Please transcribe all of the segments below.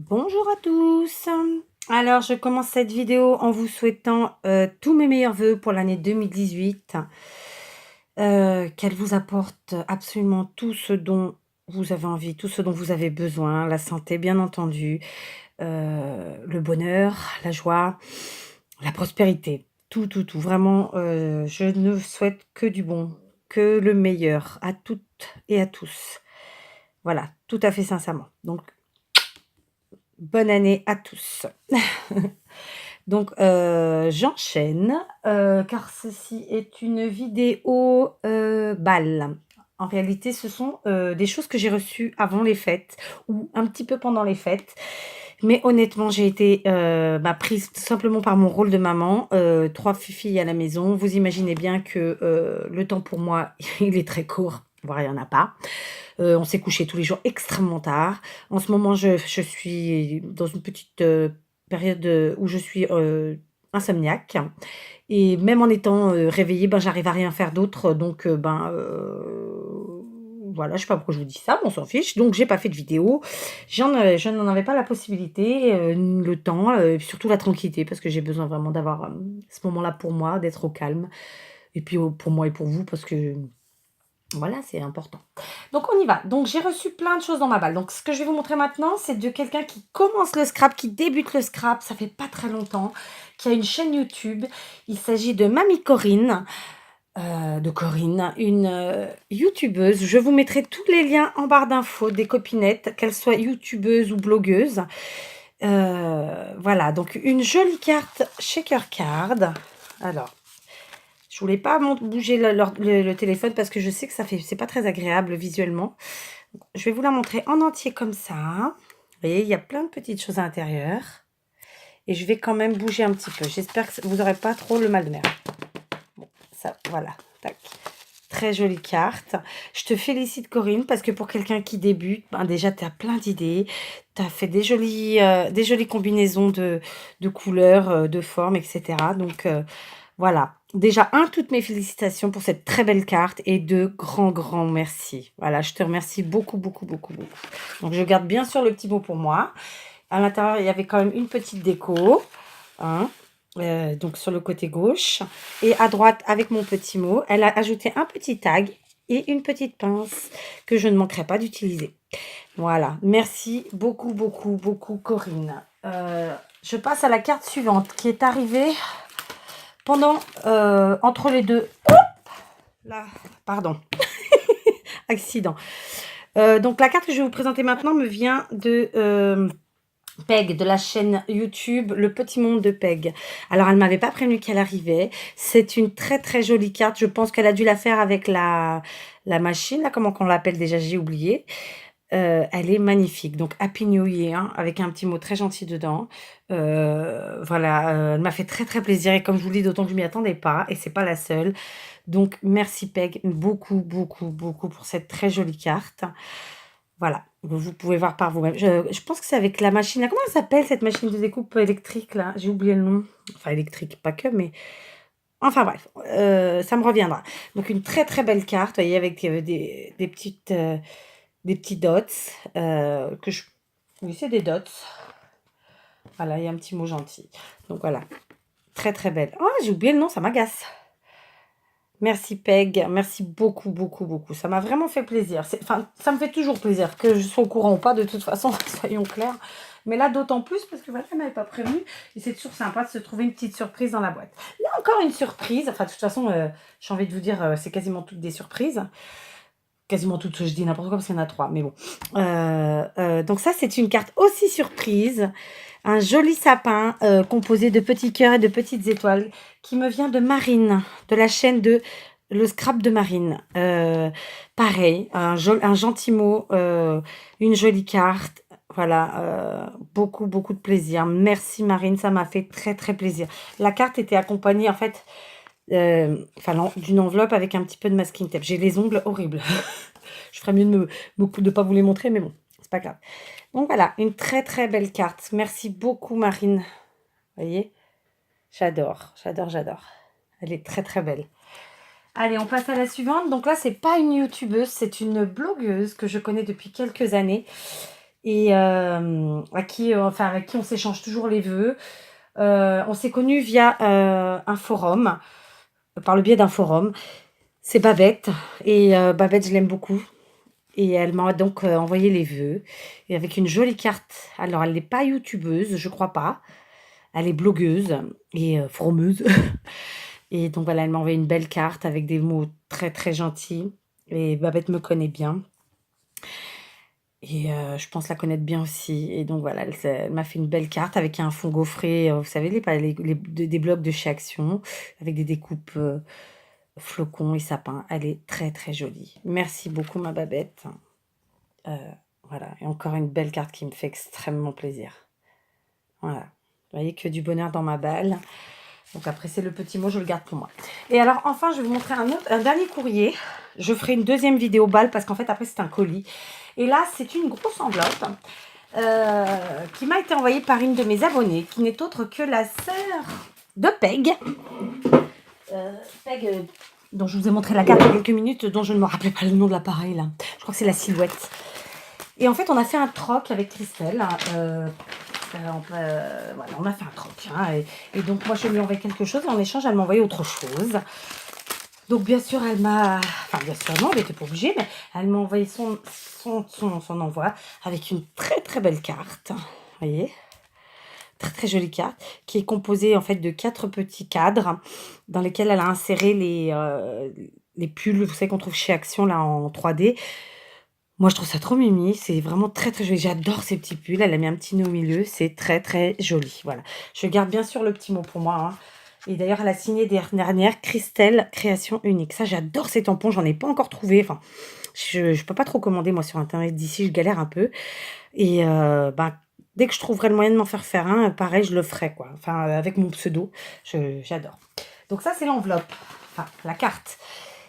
Bonjour à tous. Alors, je commence cette vidéo en vous souhaitant tous mes meilleurs voeux pour l'année 2018. Qu'elle vous apporte absolument tout ce dont vous avez envie, tout ce dont vous avez besoin, la santé bien entendu, le bonheur, la joie, la prospérité, tout, tout, tout. Vraiment, je ne souhaite que du bon, que le meilleur à toutes et à tous. Voilà, tout à fait sincèrement. Donc, bonne année à tous. Donc, j'enchaîne, car ceci est une vidéo, bal. En réalité, ce sont, des choses que j'ai reçues avant les fêtes ou un petit peu pendant les fêtes. Mais honnêtement, j'ai été, prise tout simplement par mon rôle de maman, 3 filles à la maison. Vous imaginez bien que, le temps pour moi, il est très court, voire il y en a pas. On s'est couché tous les jours extrêmement tard. En ce moment, je suis dans une petite, période, où je suis, insomniaque et même en étant, réveillée, j'arrive à rien faire d'autre donc voilà, je sais pas pourquoi je vous dis ça, mais on s'en fiche. Donc j'ai pas fait de vidéo. Je n'en avais pas la possibilité, le temps, et puis surtout la tranquillité parce que j'ai besoin vraiment d'avoir, ce moment-là pour moi, d'être au calme et puis, pour moi et pour vous parce que voilà, c'est important. Donc on y va. Donc j'ai reçu plein de choses dans ma balle. Donc ce que je vais vous montrer maintenant, c'est de quelqu'un qui commence le scrap, qui débute le scrap, ça fait pas très longtemps, qui a une chaîne YouTube. Il s'agit de Mamie Corinne, de Corinne, une youtubeuse. Je vous mettrai tous les liens en barre d'infos des copinettes, qu'elles soient youtubeuses ou blogueuses. Voilà, donc une jolie carte Shaker Card. Alors, je voulais pas bouger le téléphone parce que je sais que c'est pas très agréable visuellement. Je vais vous la montrer en entier comme ça. Vous voyez, il y a plein de petites choses à l'intérieur. Et je vais quand même bouger un petit peu. J'espère que vous n'aurez pas trop le mal de mer. Bon, ça, voilà. Tac. Très jolie carte. Je te félicite Corinne parce que pour quelqu'un qui débute, déjà tu as plein d'idées. Tu as fait des jolies combinaisons de couleurs, de formes, etc. Donc voilà. Déjà, toutes mes félicitations pour cette très belle carte et grands merci. Voilà, je te remercie beaucoup, beaucoup, beaucoup, beaucoup. Donc, je garde bien sûr le petit mot pour moi. À l'intérieur, il y avait quand même une petite déco. Hein, donc, sur le côté gauche. Et à droite, avec mon petit mot, elle a ajouté un petit tag et une petite pince que je ne manquerai pas d'utiliser. Voilà. Merci beaucoup, beaucoup, beaucoup, Corinne. Je passe à la carte suivante qui est arrivée pendant, entre les deux, hop, là, pardon, accident. Donc la carte que je vais vous présenter maintenant me vient de Peg, de la chaîne YouTube Le Petit Monde de Peg. Alors elle m'avait pas prévenu qu'elle arrivait. C'est une très très jolie carte. Je pense qu'elle a dû la faire avec la machine, là, comment qu'on l'appelle déjà, j'ai oublié. Elle est magnifique. Donc Happy New Year, hein, avec un petit mot très gentil dedans. Voilà, elle m'a fait très très plaisir et comme je vous le dis, d'autant que je m'y attendais pas et c'est pas la seule. Donc merci Peg, beaucoup beaucoup beaucoup pour cette très jolie carte. Voilà, vous pouvez voir par vous-même. Je pense que c'est avec la machine là. Comment elle s'appelle cette machine de découpe électrique là? J'ai oublié le nom. Enfin électrique, pas que, mais enfin bref, ça me reviendra. Donc une très très belle carte, vous voyez, avec des petites des petits dots, que je... Oui, c'est des dots. Voilà, il y a un petit mot gentil. Donc voilà, très très belle. Oh, j'ai oublié le nom, ça m'agace. Merci Peg, merci beaucoup, beaucoup, beaucoup. Ça m'a vraiment fait plaisir. Enfin, ça me fait toujours plaisir, que je sois au courant ou pas, de toute façon, soyons clairs. Mais là, d'autant plus, parce que voilà, elle m'avait pas prévenu. Et c'est toujours sympa de se trouver une petite surprise dans la boîte. Là, encore une surprise. Enfin, de toute façon, j'ai envie de vous dire, c'est quasiment toutes des surprises. Quasiment toutes, je dis n'importe quoi parce qu'il y en a 3, mais bon. Donc ça, c'est une carte aussi surprise. Un joli sapin composé de petits cœurs et de petites étoiles qui me vient de Marine, de la chaîne de Le Scrap de Marine. Pareil, un gentil mot, une jolie carte. Voilà, beaucoup, beaucoup de plaisir. Merci Marine, ça m'a fait très, très plaisir. La carte était accompagnée en fait d'une enveloppe avec un petit peu de masking tape. J'ai les ongles horribles. Je ferais mieux de de pas vous les montrer, mais bon, c'est pas grave. Donc voilà, une très très belle carte. Merci beaucoup Marine. Vous voyez, j'adore, j'adore, j'adore. Elle est très très belle. Allez, on passe à la suivante. Donc là, c'est pas une youtubeuse, c'est une blogueuse que je connais depuis quelques années et avec qui on s'échange toujours les vœux. On s'est connus via un forum, par le biais d'un forum. C'est Babette, et Babette, je l'aime beaucoup. Et elle m'a donc envoyé les vœux, et avec une jolie carte. Alors, elle n'est pas youtubeuse, je crois pas. Elle est blogueuse et formeuse. Et donc voilà, elle m'a envoyé une belle carte avec des mots très très gentils. Et Babette me connaît bien. Et je pense la connaître bien aussi. Et donc voilà, elle m'a fait une belle carte avec un fond gaufré, vous savez, des blocs de chez Action, avec des découpes flocons et sapins. Elle est très très jolie. Merci beaucoup, ma Babette. Euh, voilà, et encore une belle carte qui me fait extrêmement plaisir. Voilà, vous voyez que du bonheur dans ma balle. Donc après, c'est le petit mot, je le garde pour moi. Et alors, enfin, je vais vous montrer un dernier courrier. Je ferai une deuxième vidéo balle parce qu'en fait, après, c'est un colis. Et là, c'est une grosse enveloppe qui m'a été envoyée par une de mes abonnées, qui n'est autre que la sœur de Peg. Peg, dont je vous ai montré la carte il y a quelques minutes, dont je ne me rappelais pas le nom de l'appareil, là. Je crois que c'est la Silhouette. Et en fait, on a fait un troc avec Christelle. Voilà, on a fait un troc. Et donc, moi, je lui ai envoyé quelque chose. Et en échange, elle m'a envoyé autre chose. Donc, bien sûr, elle m'a... Enfin, bien sûr, non, elle n'était pas obligée. Mais elle m'a envoyé son envoi avec une très, très belle carte. Vous voyez ? Très, très jolie carte. Qui est composée, en fait, de 4 petits cadres dans lesquels elle a inséré les pulls, vous savez, qu'on trouve chez Action, là, en 3D. Moi, je trouve ça trop mimi. C'est vraiment très, très joli. J'adore ces petits pulls. Elle a mis un petit nœud au milieu. C'est très, très joli. Voilà. Je garde bien sûr le petit mot pour moi. Hein. Et d'ailleurs, elle a signé dernière Christelle Création Unique. Ça, j'adore ces tampons. J'en ai pas encore trouvé. Enfin, je peux pas trop commander, moi, sur Internet d'ici. Je galère un peu. Et dès que je trouverai le moyen de m'en faire un, pareil, je le ferai, quoi. Enfin, avec mon pseudo. J'adore. Donc ça, c'est l'enveloppe. Enfin, la carte.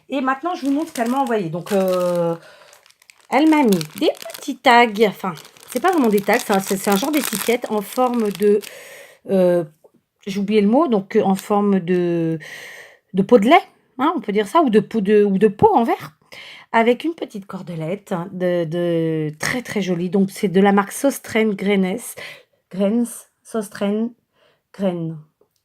Et maintenant, je vous montre ce qu'elle m'a envoyé. Donc... elle m'a mis des petits tags, enfin, c'est pas vraiment des tags, c'est un genre d'étiquette en forme de, j'ai oublié le mot, donc en forme de pot de lait, hein, on peut dire ça, ou de pot en verre, avec une petite cordelette de très très jolie. Donc c'est de la marque Sostren Grains, Sostren Grain.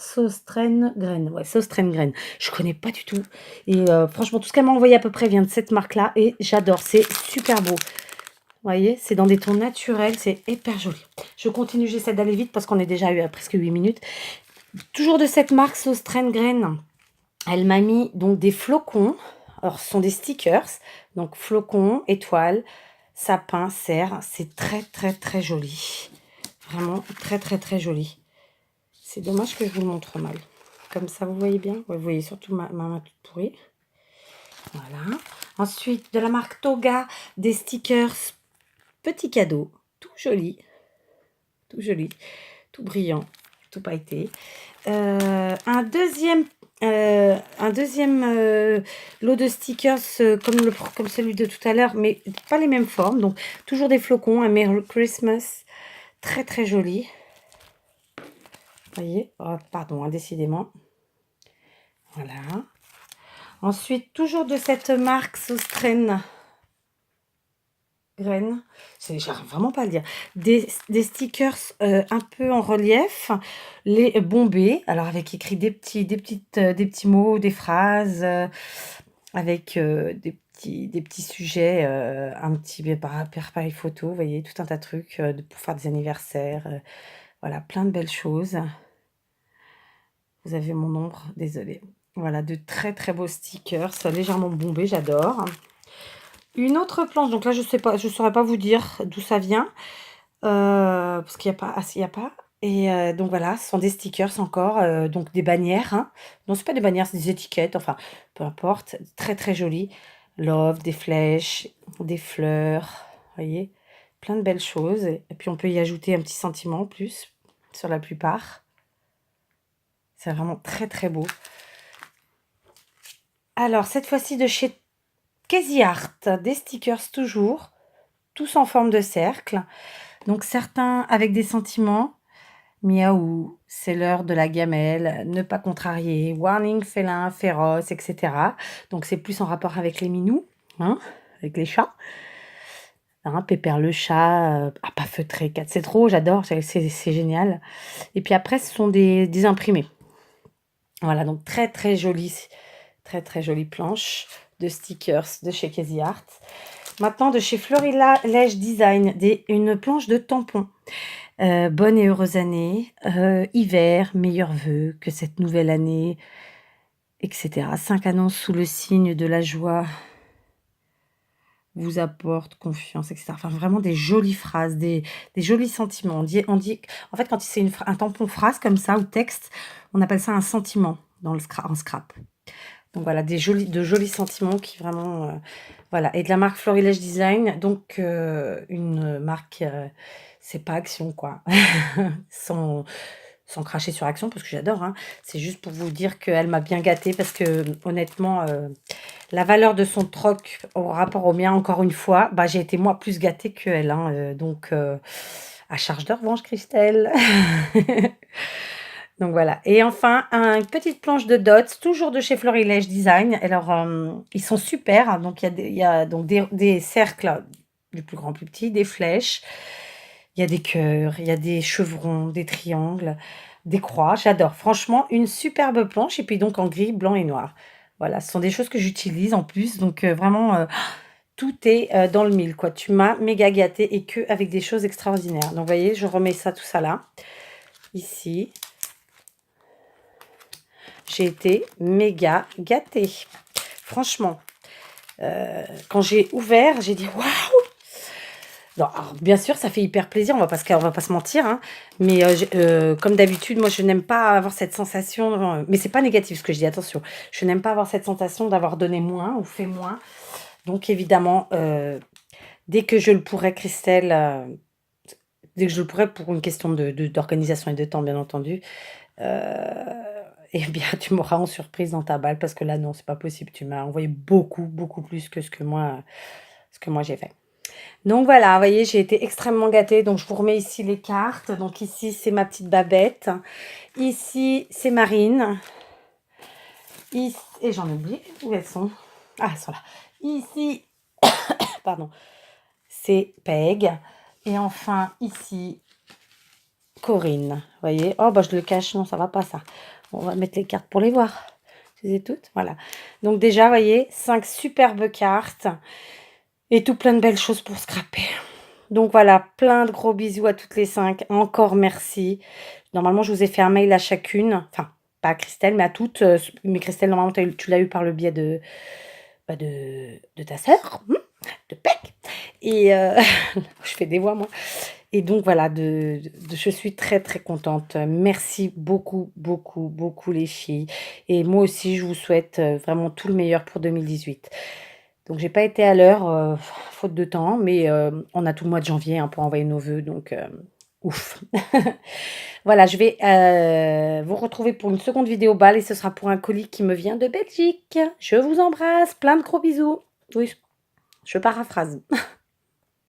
Sostren Grain, ouais, Sostren Grain. Je connais pas du tout. Et franchement, tout ce qu'elle m'a envoyé à peu près vient de cette marque-là. Et j'adore, c'est super beau. Vous voyez, c'est dans des tons naturels, c'est hyper joli. Je continue, j'essaie d'aller vite parce qu'on est déjà à presque 8 minutes. Toujours de cette marque Sostren Grain. Elle m'a mis donc des flocons. Alors, ce sont des stickers. Donc, flocons, étoiles, sapin, cerf. C'est très, très, très joli. Vraiment très, très, très joli. C'est dommage que je vous le montre mal. Comme ça, vous voyez bien. Ouais, vous voyez surtout ma main toute pourrie. Voilà. Ensuite, de la marque Toga, des stickers petits cadeaux. Tout joli. Tout joli. Tout brillant. Tout pailleté. Un deuxième lot de stickers comme celui de tout à l'heure, mais pas les mêmes formes. Donc, toujours des flocons. Un Merry Christmas. Très, très joli. Vous voyez, oh, pardon, hein, décidément. Voilà. Ensuite, toujours de cette marque Sostren Grain, j'arrive vraiment pas à le dire. Des stickers un peu en relief, les bombés, alors avec écrit des petits mots, des phrases, avec des petits sujets, un petit appareil photo, vous voyez, tout un tas de trucs pour faire des anniversaires. Voilà, plein de belles choses. Vous avez mon nombre, désolée. Voilà, de très très beaux stickers, légèrement bombés, j'adore. Une autre planche, donc là je sais pas, je saurais pas vous dire d'où ça vient, parce qu'il y a pas, il y a pas. Et donc voilà, ce sont des stickers encore, donc des bannières. Hein. Non, c'est pas des bannières, c'est des étiquettes. Enfin, peu importe, très très joli. Love, des flèches, des fleurs, voyez, plein de belles choses. Et puis on peut y ajouter un petit sentiment en plus sur la plupart. C'est vraiment très très beau. Alors, cette fois-ci de chez Casey Art, des stickers toujours, tous en forme de cercle. Donc, certains avec des sentiments. Miaou, c'est l'heure de la gamelle, ne pas contrarier, warning félin, féroce, etc. Donc, c'est plus en rapport avec les minous, hein, avec les chats. Hein, Pépère le chat, pas feutré, 4 c'est trop, j'adore, c'est génial. Et puis après, ce sont des imprimés. Voilà, donc très, très, très jolie planche de stickers de chez Casey Art. Maintenant, de chez Florilège Design, une planche de tampons. Bonne et heureuse année, hiver, meilleurs vœux, que cette nouvelle année, etc. 5 annonces sous le signe de la joie vous apporte confiance, etc. Enfin, vraiment des jolies phrases, des jolis sentiments. En fait, quand c'est un tampon phrase comme ça, ou texte, on appelle ça un sentiment en scrap. Donc voilà, de jolis sentiments qui vraiment... voilà, et de la marque Florilège Design, donc une marque, c'est pas Action, quoi. sans, sans cracher sur Action, parce que j'adore, hein. C'est juste pour vous dire qu'elle m'a bien gâtée, parce que honnêtement, la valeur de son troc au rapport au mien, encore une fois, bah, j'ai été moi plus gâtée qu'elle, hein, donc à charge de revanche, Christelle. Donc voilà. Et enfin, une petite planche de dots, toujours de chez Florilège Design. Alors, ils sont super, hein. Donc, il y a donc des cercles du plus grand, plus petit, des flèches. Il y a des cœurs, il y a des chevrons, des triangles, des croix. J'adore. Franchement, une superbe planche. Et puis donc en gris, blanc et noir. Voilà, ce sont des choses que j'utilise en plus. Donc vraiment, tout est dans le mille, quoi. Tu m'as méga gâtée et que avec des choses extraordinaires. Donc, vous voyez, je remets ça, tout ça là. Ici. J'ai été méga gâtée. Franchement, quand j'ai ouvert, j'ai dit waouh! Alors, bien sûr, ça fait hyper plaisir, on va pas se mentir, hein, mais comme d'habitude, moi, je n'aime pas avoir cette sensation, mais c'est pas négatif ce que je dis, attention, je n'aime pas avoir cette sensation d'avoir donné moins ou fait moins. Donc, évidemment, dès que je le pourrai, Christelle, dès que je le pourrai pour une question d'organisation et de temps, bien entendu, eh bien, tu m'auras en surprise dans ta balle parce que là, non, c'est pas possible. Tu m'as envoyé beaucoup, beaucoup plus que ce que moi j'ai fait. Donc voilà, vous voyez, j'ai été extrêmement gâtée. Donc je vous remets ici les cartes. Donc ici, c'est ma petite Babette. Ici, c'est Marine. Ici, et j'en oublie. Où elles sont? Ah, elles sont là. Ici, pardon, c'est Peg. Et enfin, ici, Corinne. Vous voyez? Oh, bah je le cache. Non, ça va pas ça. On va mettre les cartes pour les voir. Je les ai toutes. Voilà. Donc déjà, vous voyez, 5 superbes cartes. Et tout plein de belles choses pour scraper. Donc voilà, plein de gros bisous à toutes les 5. Encore merci. Normalement, je vous ai fait un mail à chacune. Enfin, pas à Christelle, mais à toutes. Mais Christelle, normalement, tu l'as eu par le biais de ta sœur, de Peck. Et je fais des voix, moi. Et donc voilà, je suis très très contente. Merci beaucoup, beaucoup, beaucoup les filles. Et moi aussi, je vous souhaite vraiment tout le meilleur pour 2018. Donc j'ai pas été à l'heure, faute de temps, mais on a tout le mois de janvier, hein, pour envoyer nos vœux, donc ouf. Voilà, je vais vous retrouver pour une seconde vidéo balle et ce sera pour un colis qui me vient de Belgique. Je vous embrasse, plein de gros bisous. Oui, je paraphrase.